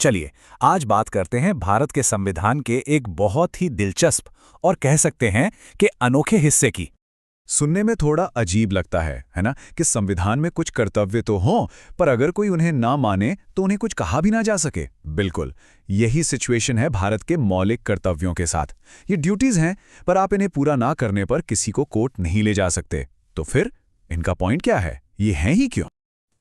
चलिए आज बात करते हैं भारत के संविधान के एक बहुत ही दिलचस्प और कह सकते हैं कि अनोखे हिस्से की। सुनने में थोड़ा अजीब लगता है ना, कि संविधान में कुछ कर्तव्य तो हों, पर अगर कोई उन्हें ना माने तो उन्हें कुछ कहा भी ना जा सके। बिल्कुल यही सिचुएशन है भारत के मौलिक कर्तव्यों के साथ। ये ड्यूटीज हैं, पर आप इन्हें पूरा ना करने पर किसी को कोर्ट नहीं ले जा सकते। तो फिर इनका पॉइंट क्या है, ये हैं ही क्यों?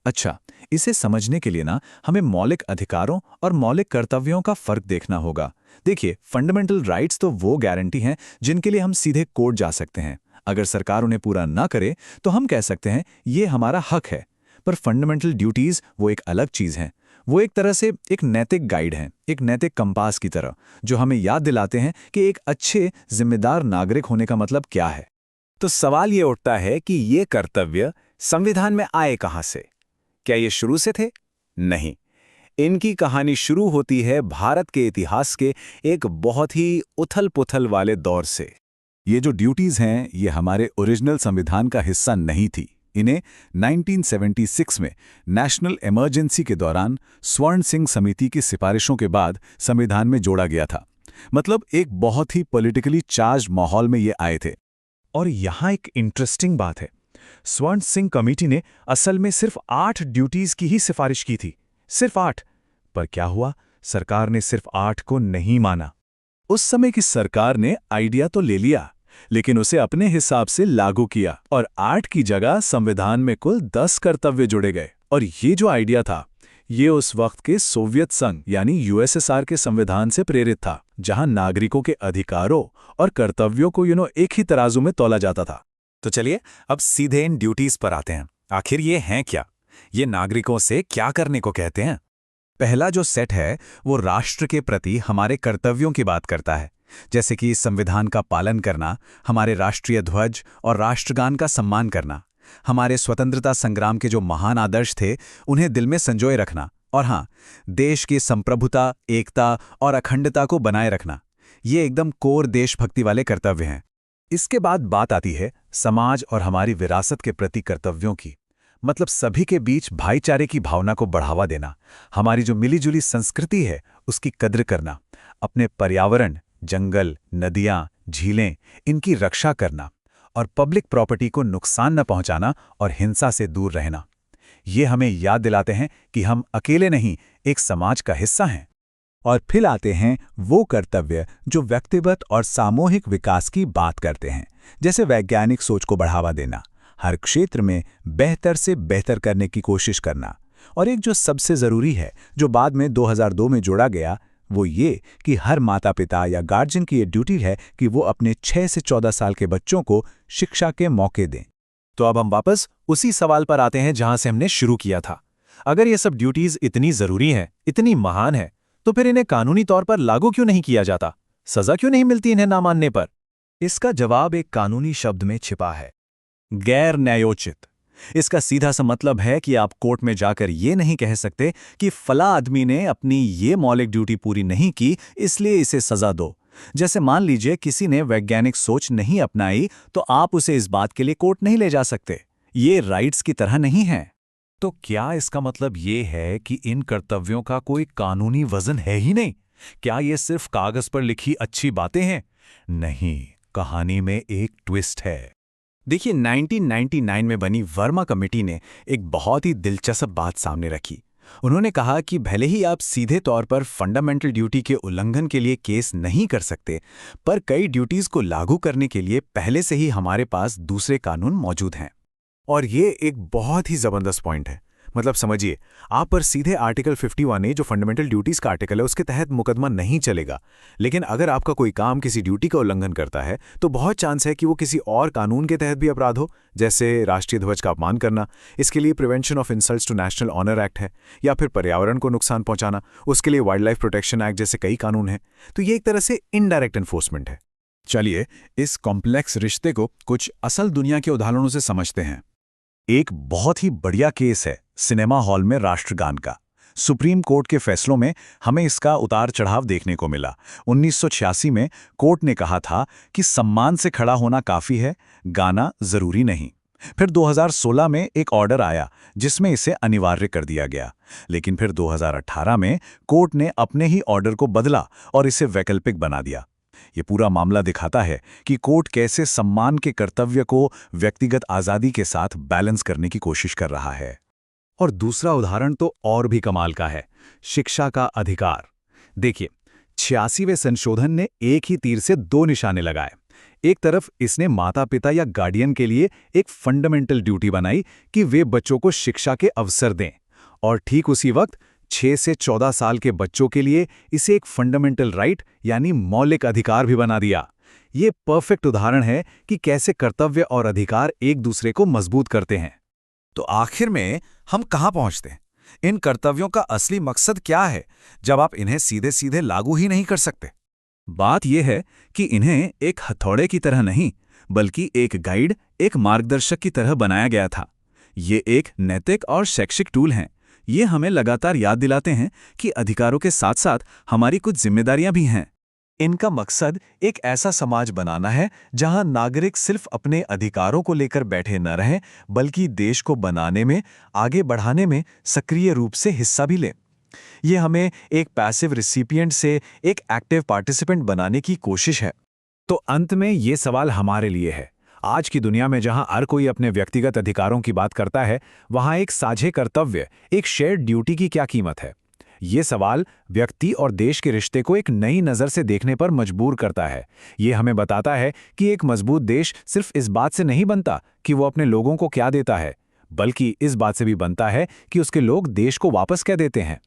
अच्छा, इसे समझने के लिए ना हमें मौलिक अधिकारों और मौलिक कर्तव्यों का फर्क देखना होगा। देखिए, फंडामेंटल राइट्स तो वो गारंटी हैं जिनके लिए हम सीधे कोर्ट जा सकते हैं। अगर सरकार उन्हें पूरा ना करे तो हम कह सकते हैं ये हमारा हक है। पर फंडामेंटल ड्यूटीज वो एक अलग चीज हैं। वो एक तरह से एक नैतिक गाइड हैं, एक नैतिक कंपास की तरह, जो हमें याद दिलाते हैं कि एक अच्छे जिम्मेदार नागरिक होने का मतलब क्या है। तो सवाल ये उठता है कि ये कर्तव्य संविधान में आए कहां से? क्या ये शुरू से थे? नहीं। इनकी कहानी शुरू होती है भारत के इतिहास के एक बहुत ही उथल-पुथल वाले दौर से। ये जो ड्यूटीज हैं, ये हमारे ओरिजिनल संविधान का हिस्सा नहीं थी। इन्हें 1976 में नेशनल इमरजेंसी के दौरान स्वर्ण सिंह समिति की सिफारिशों के बाद संविधान में जोड़ा गया था। मतलब एक बहुत ही पॉलिटिकली चार्ज माहौल में ये आए थे। और यहाँ एक इंटरेस्टिंग बात है, स्वर्ण सिंह कमेटी ने असल में सिर्फ 8 ड्यूटीज की ही सिफारिश की थी, सिर्फ 8। पर क्या हुआ, सरकार ने सिर्फ 8 को नहीं माना। उस समय की सरकार ने आइडिया तो ले लिया, लेकिन उसे अपने हिसाब से लागू किया और 8 की जगह संविधान में कुल 10 कर्तव्य जोड़े गए। और ये जो आइडिया था, ये उस वक्त के सोवियत संघ यानी यूएसएसआर के संविधान से प्रेरित था, जहां नागरिकों के अधिकारों और कर्तव्यों को एक ही तराजू में तौला जाता था। तो चलिए अब सीधे इन ड्यूटीज पर आते हैं। आखिर ये हैं क्या? ये नागरिकों से क्या करने को कहते हैं? पहला जो सेट है वो राष्ट्र के प्रति हमारे कर्तव्यों की बात करता है, जैसे कि संविधान का पालन करना, हमारे राष्ट्रीय ध्वज और राष्ट्रगान का सम्मान करना, हमारे स्वतंत्रता संग्राम के जो महान आदर्श थे उन्हें दिल में संजोए रखना, और हाँ, देश की संप्रभुता, एकता और अखंडता को बनाए रखना। ये एकदम कोर देशभक्ति वाले कर्तव्य हैं। इसके बाद बात आती है समाज और हमारी विरासत के प्रति कर्तव्यों की। मतलब सभी के बीच भाईचारे की भावना को बढ़ावा देना, हमारी जो मिलीजुली संस्कृति है उसकी कद्र करना, अपने पर्यावरण, जंगल, नदियां, झीलें, इनकी रक्षा करना, और पब्लिक प्रॉपर्टी को नुकसान न पहुंचाना और हिंसा से दूर रहना। ये हमें याद दिलाते हैं कि हम अकेले नहीं, एक समाज का हिस्सा हैं। और फिर आते हैं वो कर्तव्य जो व्यक्तिगत और सामूहिक विकास की बात करते हैं, जैसे वैज्ञानिक सोच को बढ़ावा देना, हर क्षेत्र में बेहतर से बेहतर करने की कोशिश करना। और एक जो सबसे ज़रूरी है, जो बाद में 2002 में जोड़ा गया, वो ये कि हर माता पिता या गार्जियन की ये ड्यूटी है कि वो अपने 6 से 14 साल के बच्चों को शिक्षा के मौके दें। तो अब हम वापस उसी सवाल पर आते हैं जहां से हमने शुरू किया था। अगर ये सब ड्यूटीज इतनी ज़रूरी हैं, इतनी महान है, तो फिर इन्हें कानूनी तौर पर लागू क्यों नहीं किया जाता? सज़ा क्यों नहीं मिलती इन्हें ना मानने पर? इसका जवाब एक कानूनी शब्द में छिपा है, गैर न्यायोचित। इसका सीधा सा मतलब है कि आप कोर्ट में जाकर ये नहीं कह सकते कि फला आदमी ने अपनी ये मौलिक ड्यूटी पूरी नहीं की, इसलिए इसे सजा दो। जैसे मान लीजिए किसी ने वैज्ञानिक सोच नहीं अपनाई, तो आप उसे इस बात के लिए कोर्ट नहीं ले जा सकते। ये राइट्स की तरह नहीं है। तो क्या इसका मतलब ये है कि इन कर्तव्यों का कोई कानूनी वजन है ही नहीं? क्या ये सिर्फ कागज पर लिखी अच्छी बातें हैं? नहीं, कहानी में एक ट्विस्ट है। देखिए, 1999 में बनी वर्मा कमेटी ने एक बहुत ही दिलचस्प बात सामने रखी। उन्होंने कहा कि भले ही आप सीधे तौर पर फंडामेंटल ड्यूटी के उल्लंघन के लिए केस नहीं कर सकते, पर कई ड्यूटीज को लागू करने के लिए पहले से ही हमारे पास दूसरे कानून मौजूद हैं। और ये एक बहुत ही ज़बरदस्त पॉइंट है। मतलब समझिए, आप पर सीधे आर्टिकल 51A जो फंडामेंटल ड्यूटीज़ का आर्टिकल है उसके तहत मुकदमा नहीं चलेगा, लेकिन अगर आपका कोई काम किसी ड्यूटी का उल्लंघन करता है तो बहुत चांस है कि वो किसी और कानून के तहत भी अपराध हो, जैसे राष्ट्रीय ध्वज का अपमान करना। इसके लिए prevention of insults to national honour act है, या फिर पर्यावरण को नुकसान पहुंचाना, उसके लिए वाइल्ड लाइफ प्रोटेक्शन एक्ट जैसे कई कानून हैं। तो ये एक तरह से इनडायरेक्ट एनफोर्समेंट है। चलिए इस कॉम्प्लेक्स रिश्ते को कुछ असल दुनिया के उदाहरणों से समझते हैं। एक बहुत ही बढ़िया केस है सिनेमा हॉल में राष्ट्रगान का। सुप्रीम कोर्ट के फैसलों में हमें इसका उतार चढ़ाव देखने को मिला। 1986 में कोर्ट ने कहा था कि सम्मान से खड़ा होना काफी है, गाना जरूरी नहीं। फिर 2016 में एक ऑर्डर आया जिसमें इसे अनिवार्य कर दिया गया, लेकिन फिर 2018 में कोर्ट ने अपने ही ऑर्डर को बदला और इसे वैकल्पिक बना दिया। ये पूरा मामला दिखाता है कि कोर्ट कैसे सम्मान के कर्तव्य को व्यक्तिगत आज़ादी के साथ बैलेंस करने की कोशिश कर रहा है। और दूसरा उदाहरण तो और भी कमाल का है, शिक्षा का अधिकार। देखिए, 86वें संशोधन ने एक ही तीर से दो निशाने लगाए। एक तरफ इसने माता-पिता या गार्डियन के लिए एक फंडामेंटल ड्यूटी बनाई कि वे बच्चों को शिक्षा के अवसर दें, और ठीक उसी वक्त 6 से 14 साल के बच्चों के लिए इसे एक फंडामेंटल राइट यानी मौलिक अधिकार भी बना दिया। ये परफेक्ट उदाहरण है कि कैसे कर्तव्य और अधिकार एक दूसरे को मजबूत करते हैं। तो आखिर में हम कहाँ पहुँचते हैं? इन कर्तव्यों का असली मकसद क्या है जब आप इन्हें सीधे सीधे लागू ही नहीं कर सकते? बात यह है कि इन्हें एक हथौड़े की तरह नहीं, बल्कि एक गाइड, एक मार्गदर्शक की तरह बनाया गया था। ये एक नैतिक और शैक्षिक टूल हैं। ये हमें लगातार याद दिलाते हैं कि अधिकारों के साथ साथ हमारी कुछ जिम्मेदारियां भी हैं। इनका मकसद एक ऐसा समाज बनाना है जहां नागरिक सिर्फ अपने अधिकारों को लेकर बैठे न रहें, बल्कि देश को बनाने में, आगे बढ़ाने में सक्रिय रूप से हिस्सा भी लें। ये हमें एक पैसिव रिसिपिएंट से एक एक्टिव पार्टिसिपेंट बनाने की कोशिश है। तो अंत में ये सवाल हमारे लिए है, आज की दुनिया में जहां हर कोई अपने व्यक्तिगत अधिकारों की बात करता है, वहां एक साझे कर्तव्य, एक शेयर्ड ड्यूटी की क्या कीमत है? ये सवाल व्यक्ति और देश के रिश्ते को एक नई नज़र से देखने पर मजबूर करता है। ये हमें बताता है कि एक मजबूत देश सिर्फ इस बात से नहीं बनता कि वो अपने लोगों को क्या देता है, बल्कि इस बात से भी बनता है कि उसके लोग देश को वापस क्या देते हैं।